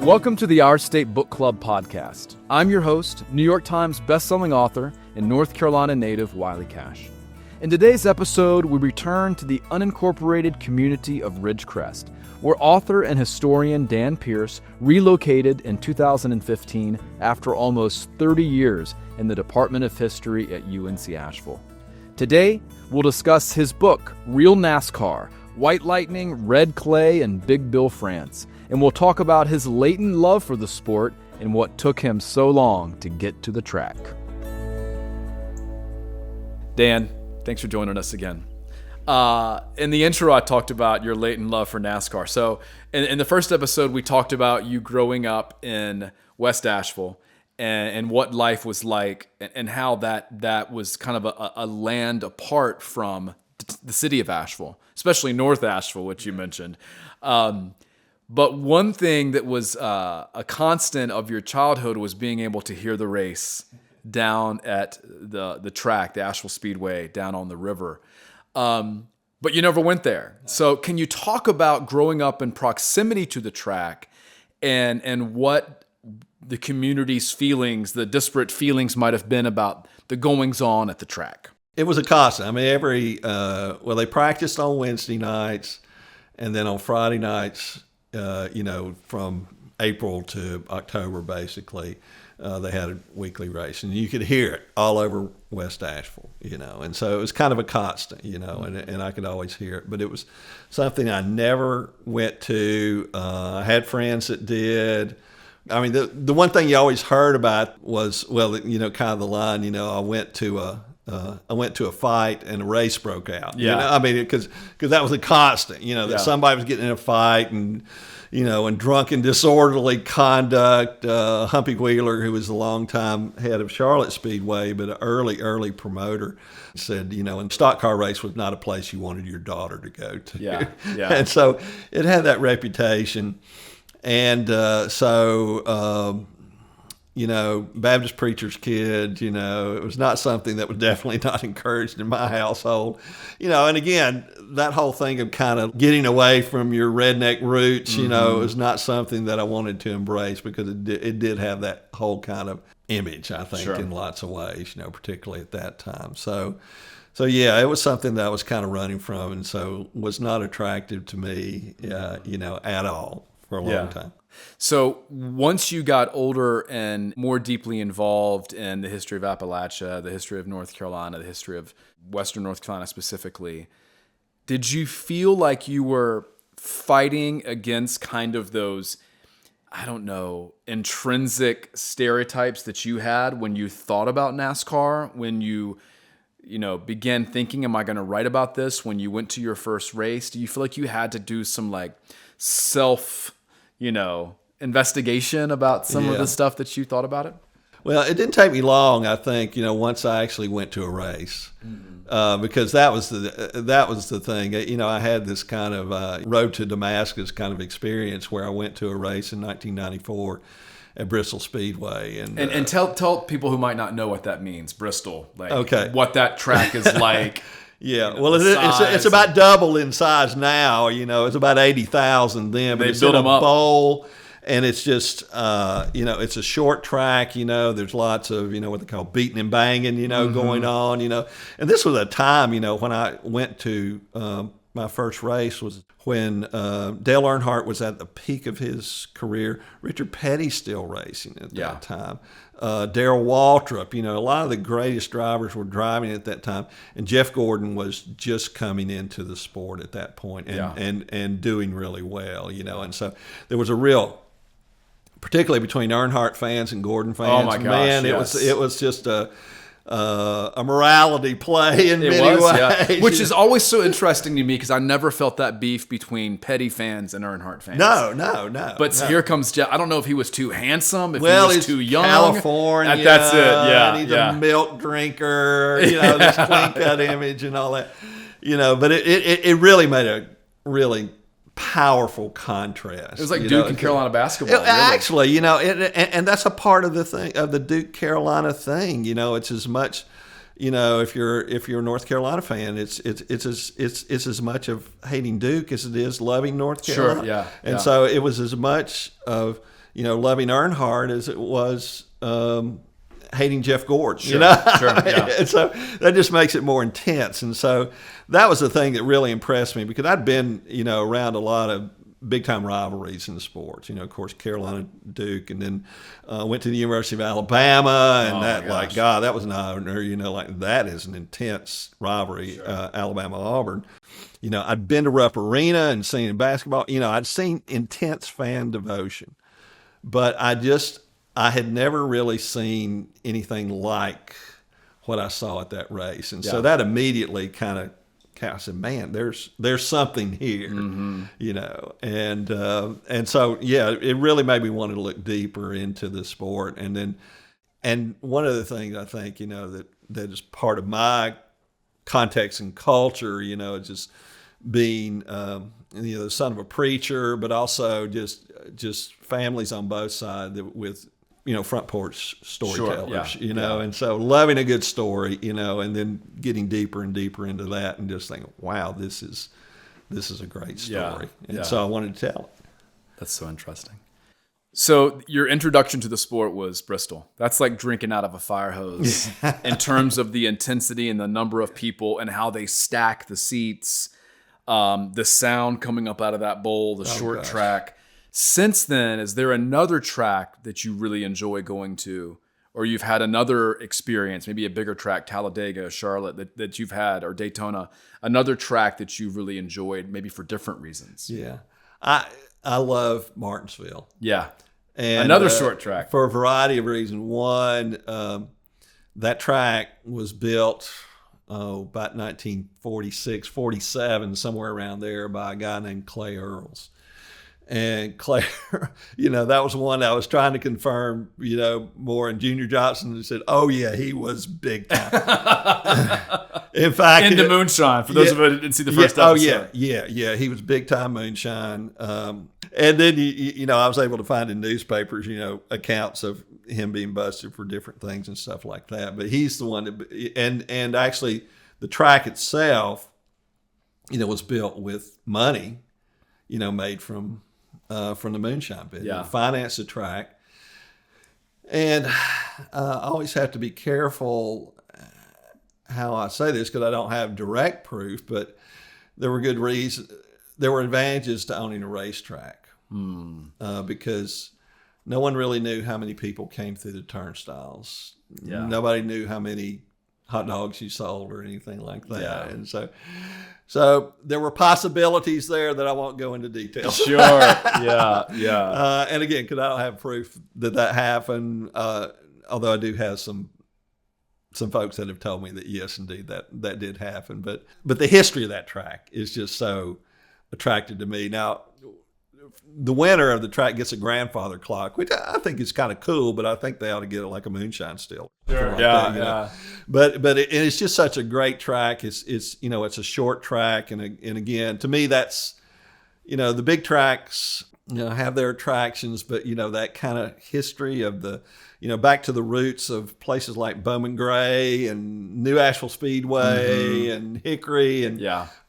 Welcome to the Our State Book Club podcast. I'm your host, New York Times bestselling author and North Carolina native Wiley Cash. In today's episode, we return to the unincorporated community of Ridgecrest, where author and historian Dan Pierce relocated in 2015 after almost 30 years in the Department of History at UNC Asheville. Today, we'll discuss his book, Real Nascar, White Lightning, Red Clay, and Big Bill France, and we'll talk about his latent love for the sport and what took him so long to get to the track. Dan, thanks for joining us again. In the intro, I talked about your latent love for NASCAR. So in the first episode, we talked about you growing up in West Asheville and what life was like and how that was kind of a land apart from the city of Asheville, especially North Asheville, which you mentioned. But one thing that was a constant of your childhood was being able to hear the race down at the track, the Asheville Speedway, down on the river. But you never went there. So can you talk about growing up in proximity to the track and what the community's feelings, the disparate feelings might have been about the goings-on at the track? It was a constant. I mean, they practiced on Wednesday nights, and then on Friday nights, from April to October, basically, they had a weekly race, and you could hear it all over West Asheville, and so it was kind of a constant, and I could always hear it, but it was something I never went to. I had friends that did. I mean, the one thing you always heard about was, kind of the line, I went to a fight and a race broke out. Yeah. Because that was a constant, that somebody was getting in a fight and drunken, disorderly conduct. Humpy Wheeler, who was the longtime head of Charlotte Speedway, but an early promoter, said, a stock car race was not a place you wanted your daughter to go to. Yeah. And so it had that reputation. And Baptist preacher's kid, it was not something that was definitely not encouraged in my household. And again, that whole thing of kind of getting away from your redneck roots, it was not something that I wanted to embrace because it did have that whole kind of image, I think, in lots of ways, particularly at that time. So yeah, it was something that I was kind of running from, and so was not attractive to me, at all for a long time. So once you got older and more deeply involved in the history of Appalachia, the history of North Carolina, the history of Western North Carolina specifically, did you feel like you were fighting against kind of those, intrinsic stereotypes that you had when you thought about NASCAR, when you began thinking, am I going to write about this? When you went to your first race, do you feel like you had to do some self investigation about some of the stuff that you thought about it? Well, it didn't take me long, I think, once I actually went to a race, because that was the thing. I had this kind of road to Damascus kind of experience where I went to a race in 1994 at Bristol Speedway, and tell people who might not know what that means, Bristol, what that track is like. Yeah, well, it's about double in size now. It's about 80,000 then, but it's in a bowl, and it's just, it's a short track. There's lots of, what they call beating and banging, going on. And this was a time, when I went to my first race was when Dale Earnhardt was at the peak of his career. Richard Petty still racing at that time. Darrell Waltrip, a lot of the greatest drivers were driving at that time, and Jeff Gordon was just coming into the sport at that point and doing really well, and so there was a real, particularly between Earnhardt fans and Gordon fans. Oh my gosh, man, it was just a morality play in many ways. Yeah. Which is always so interesting to me because I never felt that beef between Petty fans and Earnhardt fans. No. But here comes Jeff. I don't know if he was too handsome, if he was too young. California. That's it, yeah. And he's a milk drinker, this clean cut image and all that. But it really made a really powerful contrast. It was like Duke and Carolina basketball. Really. Actually, and that's a part of the thing of the Duke Carolina thing. It's as much, if you're a North Carolina fan, it's as much of hating Duke as it is loving North Carolina. Sure, yeah. And so it was as much of loving Earnhardt as it was hating Jeff Gordon. Sure, sure, yeah. And so that just makes it more intense. And so that was the thing that really impressed me, because I'd been, around a lot of big-time rivalries in the sports. Of course, Carolina, Duke, and then went to the University of Alabama, and that was an eye-opener. That is an intense rivalry, sure. Alabama-Auburn. I'd been to Rupp Arena and seen in basketball. I'd seen intense fan devotion, but I had never really seen anything like what I saw at that race. And so that immediately I said, man, there's something here, and so, it really made me want to look deeper into the sport. And one of the things I think, that is part of my context and culture, just being, the son of a preacher, but also just families on both sides with, front porch storytellers, sure, and so loving a good story, and then getting deeper and deeper into that and just thinking, wow, this is a great story. So I wanted to tell it. That's so interesting. So your introduction to the sport was Bristol. That's like drinking out of a fire hose in terms of the intensity and the number of people and how they stack the seats, the sound coming up out of that bowl, the short track. Since then, is there another track that you really enjoy going to, or you've had another experience, maybe a bigger track, Talladega, Charlotte, that you've had, or Daytona, another track that you've really enjoyed, maybe for different reasons? Yeah. I love Martinsville. Yeah. And another short track. For a variety of reasons. One, that track was built about 1946, 47, somewhere around there, by a guy named Clay Earls. And Clay, that was one I was trying to confirm, more. And Junior Johnson said, "Oh yeah, he was big time." In fact, into moonshine. For those of you who didn't see the first episode. Oh yeah, he was big time moonshine. And then I was able to find in newspapers, accounts of him being busted for different things and stuff like that. But he's the one that, and actually, the track itself, was built with money, made from the moonshine bit. Yeah. Finance the track. And I always have to be careful how I say this, because I don't have direct proof, but there were good reasons. There were advantages to owning a racetrack, because no one really knew how many people came through the turnstiles. Yeah. Nobody knew how many hot dogs you sold or anything like that. Yeah. And so there were possibilities there that I won't go into detail. Sure. Yeah. And again, because I don't have proof that happened, although I do have some folks that have told me that yes, indeed, that did happen. But the history of that track is just so attractive to me. Now, the winner of the track gets a grandfather clock, which I think is kind of cool, but I think they ought to get it like a moonshine still. Sure. Like Yeah. that, But it's just such a great track. It's it's a short track, and again, to me, that's the big tracks have their attractions, but that kind of history of the back to the roots of places like Bowman Gray and New Asheville Speedway and Hickory and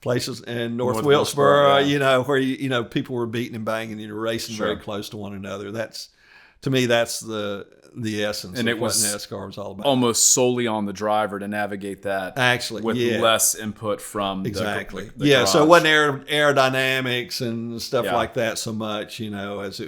places and North Wilkesboro, where people were beating and banging, racing very close to one another. To me, that's the essence and of it what was NASCAR was all about. Almost solely on the driver to navigate that. Actually, with less input from the so it wasn't aerodynamics and stuff like that so much, as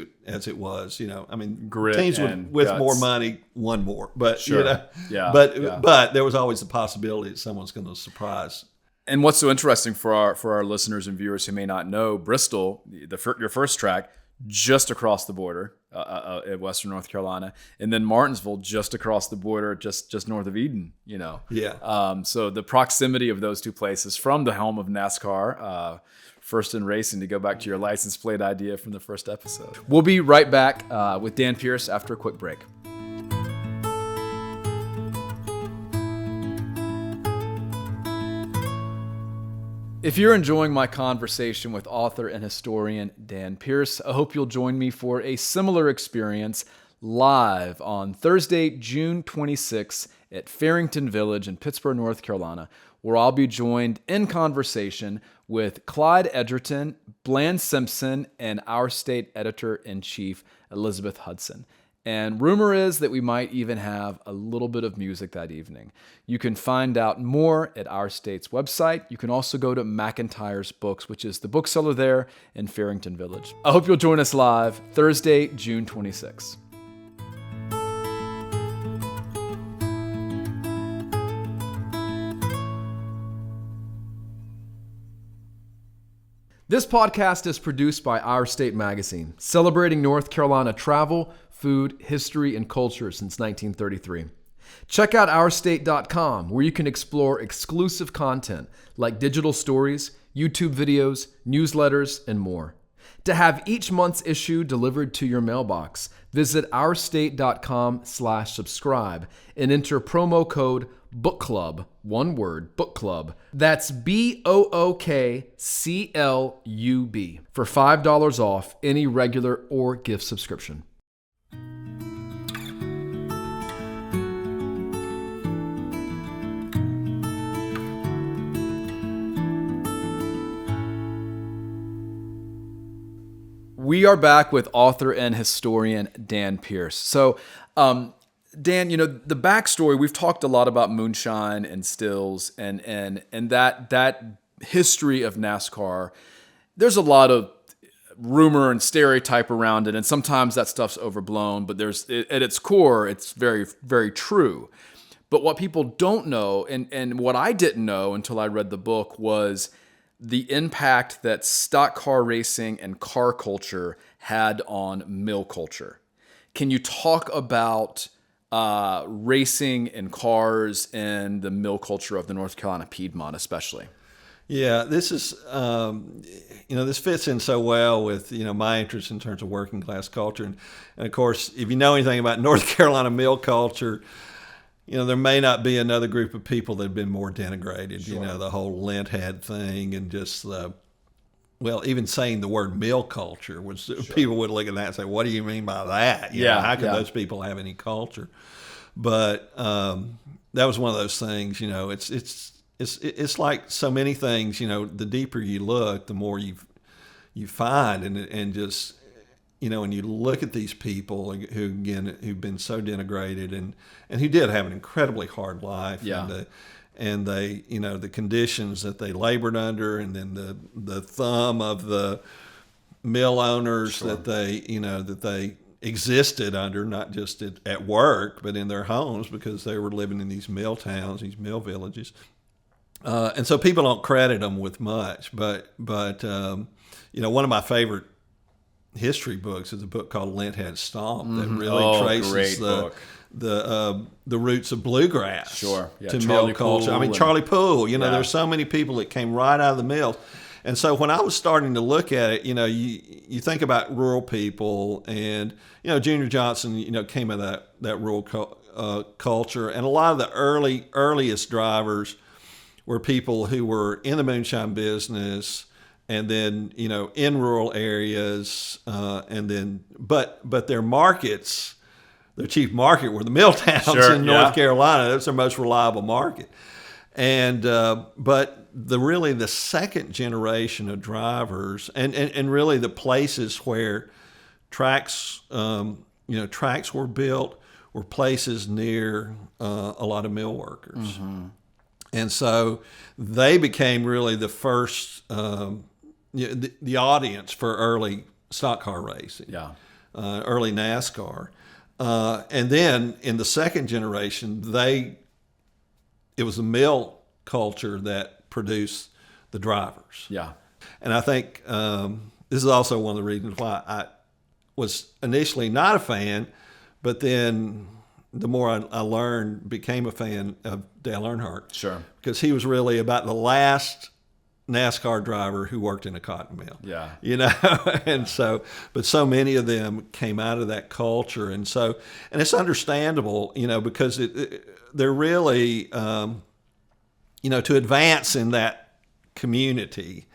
it was. I mean, grit teams with guts. more money won more, but but there was always the possibility that someone's going to surprise. And what's so interesting for our listeners and viewers who may not know, Bristol, your first track, just across the border at Western North Carolina, and then Martinsville just across the border, just north of Eden. So the proximity of those two places from the helm of NASCAR, first in racing, to go back to your license plate idea from the first episode. We'll be right back with Dan Pierce after a quick break. If you're enjoying my conversation with author and historian Dan Pierce, I hope you'll join me for a similar experience live on Thursday, June 26th at Farrington Village in Pittsburgh, North Carolina, where I'll be joined in conversation with Clyde Edgerton, Bland Simpson, and our state editor-in-chief, Elizabeth Hudson. And rumor is that we might even have a little bit of music that evening. You can find out more at our state's website. You can also go to McIntyre's Books, which is the bookseller there in Farrington Village. I hope you'll join us live Thursday, June 26th. This podcast is produced by Our State Magazine, celebrating North Carolina travel, food, history, and culture since 1933. Check out ourstate.com, where you can explore exclusive content like digital stories, YouTube videos, newsletters, and more. To have each month's issue delivered to your mailbox, visit ourstate.com/subscribe and enter promo code BOOKCLUB, one word, BOOKCLUB. That's BOOKCLUB for $5 off any regular or gift subscription. We are back with author and historian Dan Pierce. So, Dan, the backstory, we've talked a lot about moonshine and stills and that history of NASCAR. There's a lot of rumor and stereotype around it, and sometimes that stuff's overblown, but at its core, it's very, very true. But what people don't know, and what I didn't know until I read the book, was the impact that stock car racing and car culture had on mill culture. Can you talk about racing and cars and the mill culture of the North Carolina Piedmont especially? Yeah, this is, this fits in so well with, my interest in terms of working class culture. And of course, if you know anything about North Carolina mill culture, there may not be another group of people that have been more denigrated. Sure. The whole lint head thing and just even saying the word mill culture was sure. People would look at that and say, "What do you mean by that? How can those people have any culture?" But that was one of those things. It's like so many things. The deeper you look, the more you find, and just. When you look at these people who've been so denigrated and who did have an incredibly hard life, and they the conditions that they labored under, and then the thumb of the mill owners sure. that they existed under, not just at work, but in their homes, because they were living in these mill towns, these mill villages, and so people don't credit them with much. But one of my favorite history books is a book called Lint Head Stomp that really traces the roots of bluegrass to mill culture. I mean, Charlie Poole, there's so many people that came right out of the mills. And so when I was starting to look at it, you think about rural people, and, Junior Johnson, came out of that rural culture. And a lot of the earliest drivers were people who were in the moonshine business, and then, in rural areas, but their markets, their chief market were the mill towns in North Carolina. That's their most reliable market. And, but the second generation of drivers and really the places where tracks were built were places near a lot of mill workers. Mm-hmm. And so they became really the first, the audience for early stock car racing, early NASCAR. And then in the second generation, it was the mill culture that produced the drivers. Yeah. And I think this is also one of the reasons why I was initially not a fan, but then the more I learned, became a fan of Dale Earnhardt. Sure. Because he was really about the last NASCAR driver who worked in a cotton mill. Yeah. And so, but so many of them came out of that culture. And so, and it's understandable, because they're really, to advance in that community,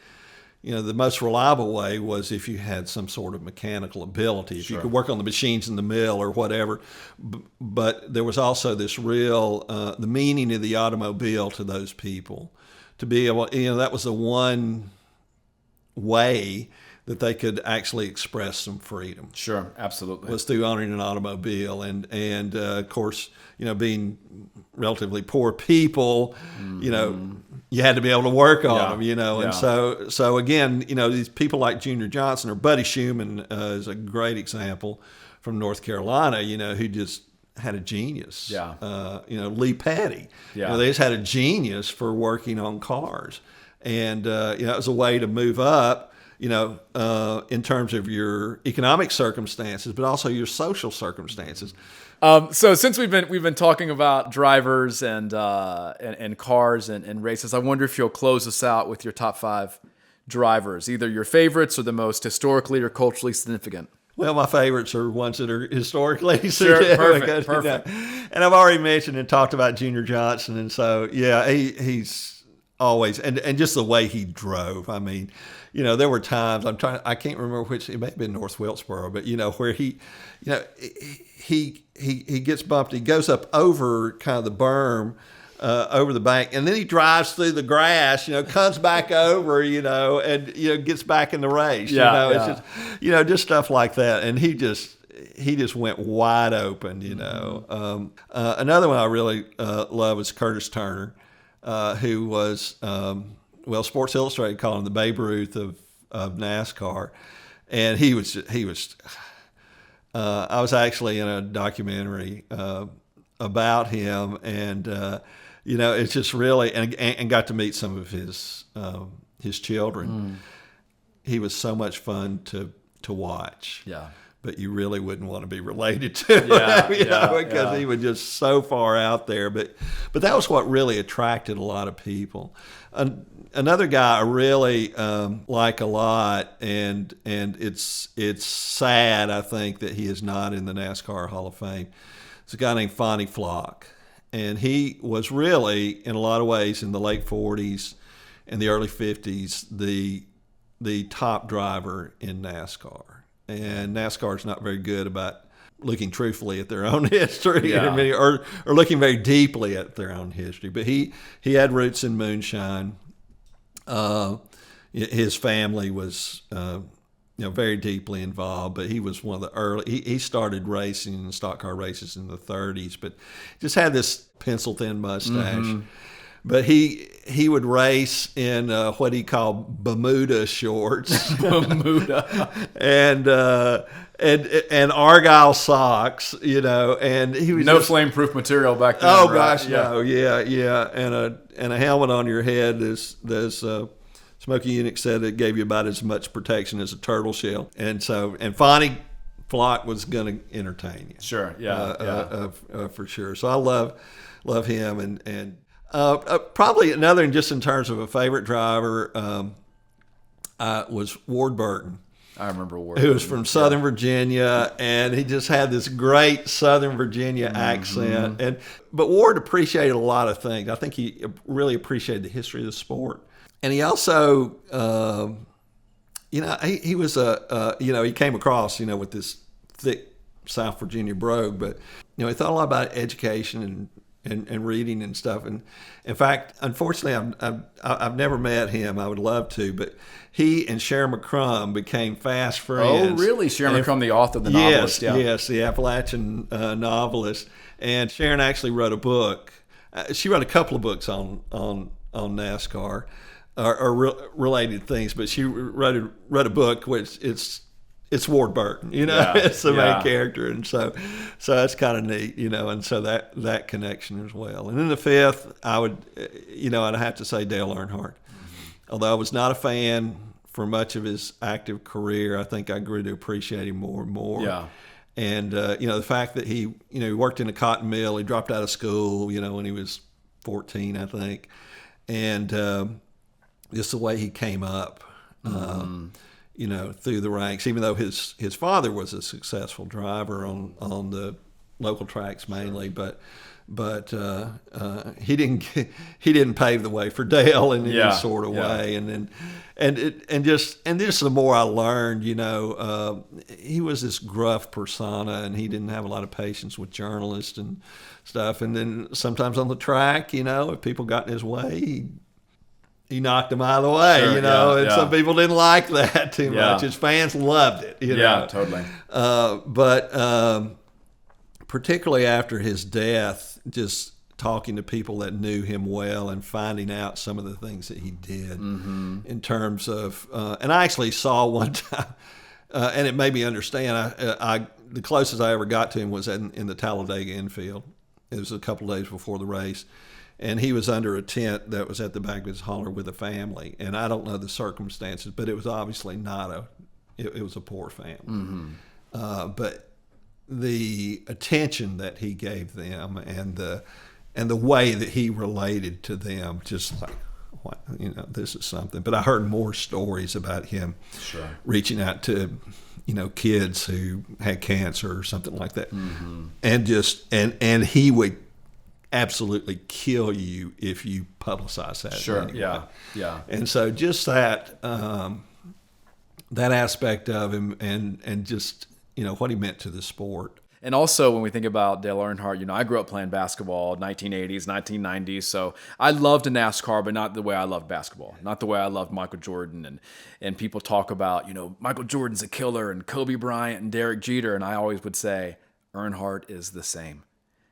the most reliable way was if you had some sort of mechanical ability, if you could work on the machines in the mill or whatever. But there was also this real, the meaning of the automobile to those people. To be able, that was the one way that they could actually express some freedom. Sure, absolutely. Was through owning an automobile, and of course, being relatively poor people, you had to be able to work on them, and so again, these people like Junior Johnson or Buddy Schumann is a great example from North Carolina, who just had a genius. Lee Petty, they just had a genius for working on cars, and it was a way to move up. In terms of your economic circumstances, but also your social circumstances. So since we've been talking about drivers and cars and races, I wonder if you'll close us out with your top 5 drivers, either your favorites or the most historically or culturally significant. Well, my favorites are ones that are historically significant. Perfect. And I've already mentioned and talked about Junior Johnson, and so he's always and just the way he drove. I mean, there were times I can't remember which, it may have been North Wilkesboro, but where he gets bumped. He goes up over kind of the berm, over the bank, and then he drives through the grass, comes back over, and gets back in the race. It's just, just stuff like that. And he just went wide open. Another one I really love is Curtis Turner, who was. Sports Illustrated called him the Babe Ruth of NASCAR, and he was. I was actually in a documentary about him, and it's just really and got to meet some of his children. He was so much fun to watch. Yeah. But you really wouldn't want to be related to him, because he was just so far out there. But that was what really attracted a lot of people. Another guy I really like a lot, and it's sad, I think, that he is not in the NASCAR Hall of Fame. It's a guy named Fonnie Flock, and he was really, in a lot of ways, in the late 40s and the early 50s, the top driver in NASCAR. And NASCAR is not very good about looking truthfully at their own history, or looking very deeply at their own history. But he had roots in moonshine. His family was very deeply involved, but he was one of the early. He started racing in stock car races in the 30s, but just had this pencil thin mustache. Mm-hmm. But he would race in what he called Bermuda shorts, Bermuda, and Argyle socks, and he was no flame-proof material back then. Oh gosh, no, yeah, and a helmet on your head. There's Smokey Unick said it gave you about as much protection as a turtle shell, and Fonnie Flock was going to entertain you. Sure, for sure. So I love him and. Probably another, just in terms of a favorite driver, was Ward Burton. I remember Ward. Who was from Southern Virginia, and he just had this great Southern Virginia accent. But Ward appreciated a lot of things. I think he really appreciated the history of the sport, and he also, he was he came across, with this thick South Virginia brogue, but he thought a lot about education and reading and stuff. And in fact, unfortunately, I've never met him. I would love to, but he and Sharon McCrum became fast friends. Oh, really? Sharon McCrum, the author, the novelist. Yes, the Appalachian novelist. And Sharon actually wrote a book. She wrote a couple of books on NASCAR or related things, but she wrote a book which it's Ward Burton, it's the main character, and so that's kind of neat, and so that connection as well. And then the fifth, I'd have to say Dale Earnhardt. Although I was not a fan for much of his active career, I think I grew to appreciate him more and more. Yeah. And the fact that he worked in a cotton mill, he dropped out of school, when he was 14, I think, and just the way he came up. Through the ranks, even though his father was a successful driver on the local tracks mainly, but he didn't pave the way for Dale in any sort of way. And just the more I learned, he was this gruff persona, and he didn't have a lot of patience with journalists and stuff. And then sometimes on the track, if people got in his way, he knocked him out of the way, Sure, you know, yeah, and yeah. some people didn't like that too much. His fans loved it, you know. Yeah, totally. But particularly after his death, just talking to people that knew him well and finding out some of the things that he did in terms of, and I actually saw one time, and it made me understand. The closest I ever got to him was in the Talladega infield. It was a couple of days before the race, and he was under a tent that was at the back of his hauler with a family. And I don't know the circumstances, but it was obviously not it was a poor family. But the attention that he gave them and the way that he related to them, just like, what, you know, this is something. But I heard more stories about him reaching out to, you know, kids who had cancer or something like that, and just and he would absolutely kill you if you publicize that. Sure. Anyway. Yeah. And so just that that aspect of him, and just, you know, what he meant to the sport. And also, when we think about Dale Earnhardt, you know, I grew up playing basketball, 1980s, 1990s. So I loved NASCAR, but not the way I loved basketball, not the way I loved Michael Jordan. And people talk about, you know, Michael Jordan's a killer and Kobe Bryant and Derek Jeter. And I always would say Earnhardt is the same.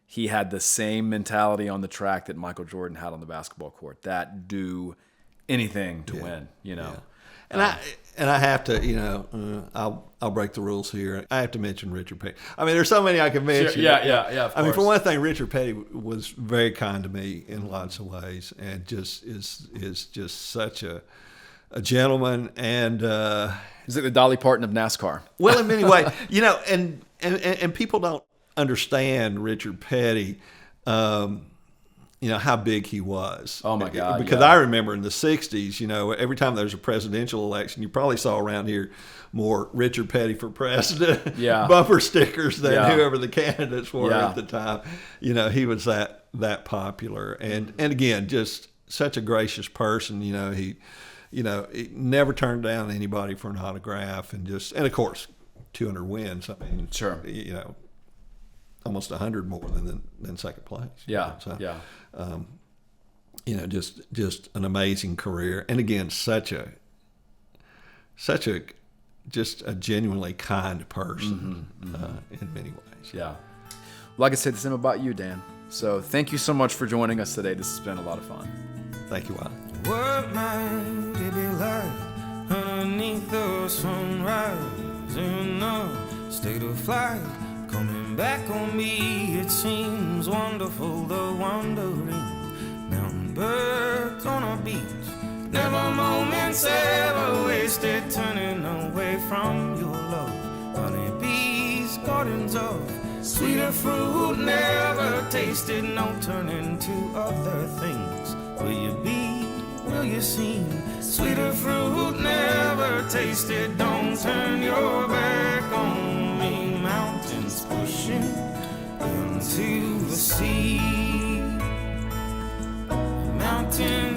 He had the same mentality on the track that Michael Jordan had on the basketball court, that do anything to win, you know. Yeah. And I have to, you know, I'll break the rules here. I have to mention Richard Petty. I mean, there's so many I can mention. Sure. Yeah. Of I mean, course. for one thing, Richard Petty was very kind to me in lots of ways, and just is just such a gentleman. And He's like the Dolly Parton of NASCAR. well, in many ways, you know, and people don't understand Richard Petty. You know, how big he was. Oh, my God. Because yeah. I remember in the 60s, you know, every time there was a presidential election, you probably saw around here more Richard Petty for president bumper stickers than whoever the candidates were at the time. You know, he was that popular. And again, just such a gracious person. You know, he never turned down anybody for an autograph, and of course, 200 wins. I mean, you know, almost 100 more than second place. Yeah. So, you know, just an amazing career, and again, such a just a genuinely kind person in many ways. Yeah. Like I said, the same about you, Dan. So thank you so much for joining us today. This has been a lot of fun. Thank you, Wiley. What might it be like underneath the sunrise in a state of flight? Coming back on me, it seems wonderful, the wandering mountain birds on a beach. Never moments ever wasted, turning away from your love. Honeybees, gardens of sweeter fruit, never tasted, no turning to other things. Will you be, will you see, sweeter fruit, never tasted, don't turn your back on me. Mountains pushing into the sea, mountains